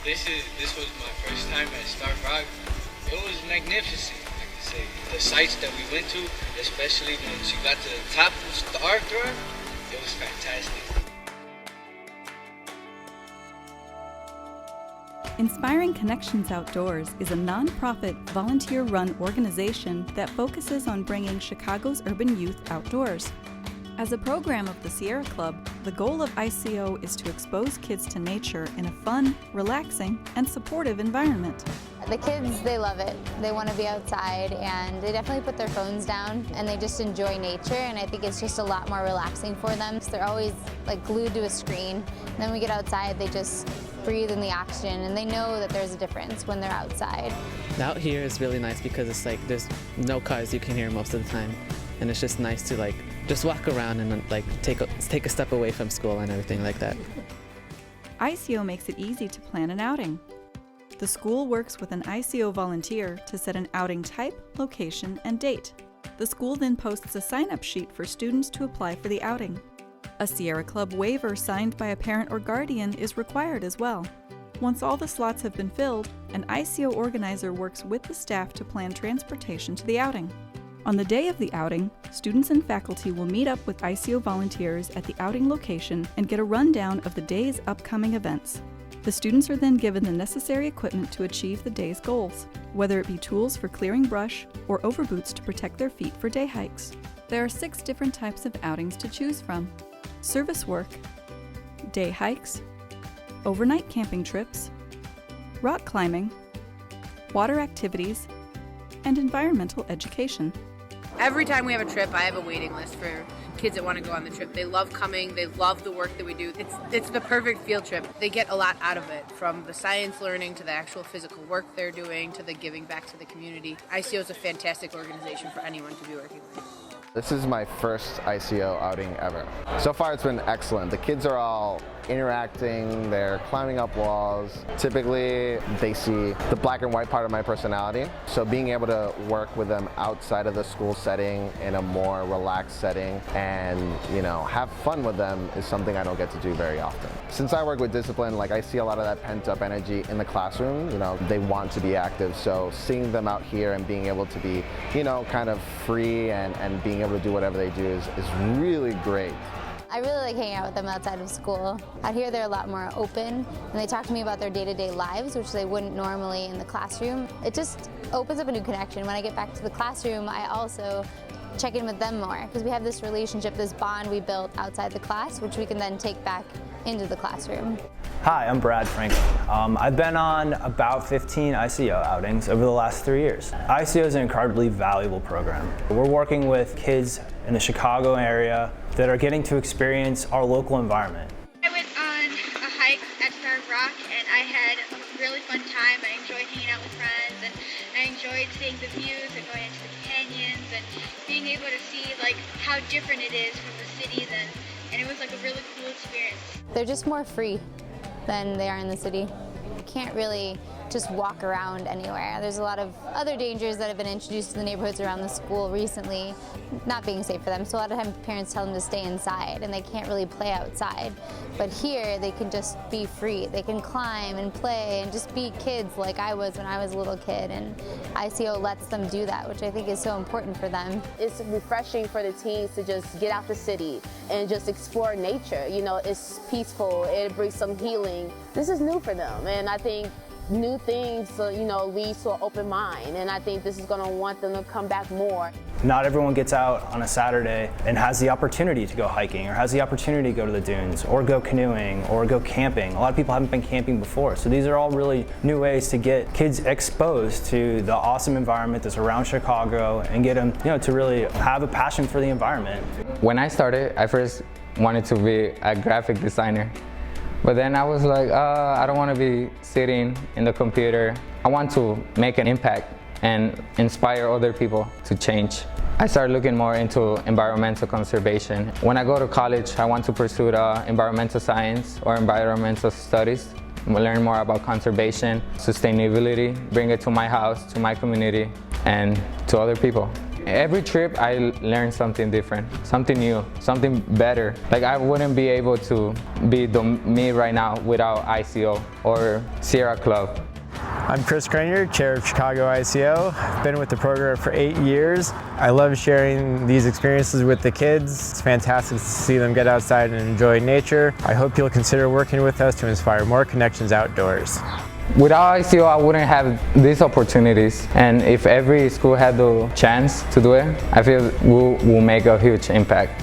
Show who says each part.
Speaker 1: This was my first time at Stark Rock. It was magnificent. I can say the sites that we went to, especially when she got to the top of Stark Rock, it was fantastic.
Speaker 2: Inspiring Connections Outdoors is a non-profit, volunteer-run organization that focuses on bringing Chicago's urban youth outdoors. As a program of the Sierra Club, the goal of ICO is to expose kids to nature in a fun, relaxing, and supportive environment.
Speaker 3: The kids, they love it. They want to be outside, and they definitely put their phones down, and they just enjoy nature, and I think it's just a lot more relaxing for them. So they're always like glued to a screen, and then we get outside, they just breathe in the oxygen, and they know that there's a difference when they're outside.
Speaker 4: Out here is really nice because it's like there's no cars you can hear most of the time, and it's just nice to like just walk around and like take a step away from school and everything like that.
Speaker 2: ICO makes it easy to plan an outing. The school works with an ICO volunteer to set an outing type, location, and date. The school then posts a sign-up sheet for students to apply for the outing. A Sierra Club waiver signed by a parent or guardian is required as well. Once all the slots have been filled, an ICO organizer works with the staff to plan transportation to the outing. On the day of the outing, students and faculty will meet up with ICO volunteers at the outing location and get a rundown of the day's upcoming events. The students are then given the necessary equipment to achieve the day's goals, whether it be tools for clearing brush or overboots to protect their feet for day hikes. There are 6 different types of outings to choose from: service work, day hikes, overnight camping trips, rock climbing, water activities, and environmental education.
Speaker 5: Every time we have a trip, I have a waiting list for kids that want to go on the trip. They love coming. They love the work that we do. It's the perfect field trip. They get a lot out of it, from the science learning to the actual physical work they're doing to the giving back to the community. ICO is a fantastic organization for anyone to be working with.
Speaker 6: This is my first ICO outing ever. So far it's been excellent. The kids are all interacting, they're climbing up walls. Typically they see the black and white part of my personality, so being able to work with them outside of the school setting in a more relaxed setting and have fun with them is something I don't get to do very often. Since I work with discipline, I see a lot of that pent up energy in the classroom. They want to be active, so seeing them out here and being able to be kind of free and being able to do whatever they do is really great.
Speaker 3: I really like hanging out with them outside of school. Out here they're a lot more open, and they talk to me about their day-to-day lives, which they wouldn't normally in the classroom. It just opens up a new connection. When I get back to the classroom, I also check in with them more, because we have this relationship, this bond we built outside the class, which we can then take back into the classroom.
Speaker 7: Hi, I'm Brad Franklin. I've been on about 15 ICO outings over the last 3 years. ICO is an incredibly valuable program. We're working with kids in the Chicago area that are getting to experience our local environment.
Speaker 8: I went on a hike at Stark Rock and I had a really fun time. I enjoyed hanging out with friends, and I enjoyed seeing the views and going into the canyons and being able to see how different it is from the cities, and it was a really cool experience.
Speaker 3: They're just more free than they are in the city. You can't really just walk around anywhere. There's a lot of other dangers that have been introduced to the neighborhoods around the school recently, not being safe for them. So a lot of times parents tell them to stay inside and they can't really play outside. But here they can just be free. They can climb and play and just be kids like I was when I was a little kid. And ICO lets them do that, which I think is so important for them.
Speaker 9: It's refreshing for the teens to just get out the city and just explore nature. It's peaceful, it brings some healing. This is new for them, and I think new things, leads to an open mind, and I think this is going to want them to come back more.
Speaker 7: Not everyone gets out on a Saturday and has the opportunity to go hiking, or has the opportunity to go to the dunes, or go canoeing, or go camping. A lot of people haven't been camping before, so these are all really new ways to get kids exposed to the awesome environment that's around Chicago and get them, to really have a passion for the environment.
Speaker 10: When I started, I first wanted to be a graphic designer. But then I was like, I don't want to be sitting in the computer. I want to make an impact and inspire other people to change. I started looking more into environmental conservation. When I go to college, I want to pursue environmental science or environmental studies, learn more about conservation, sustainability, bring it to my house, to my community, and to other people. Every trip I learned something different, something new, something better. Like I wouldn't be able to be me right now without ICO or Sierra Club.
Speaker 11: I'm Chris Cranier, chair of Chicago ICO. I've been with the program for 8 years. I love sharing these experiences with the kids. It's fantastic to see them get outside and enjoy nature. I hope you'll consider working with us to inspire more connections outdoors.
Speaker 10: Without ICO, I wouldn't have these opportunities. And if every school had the chance to do it, I feel we'll make a huge impact.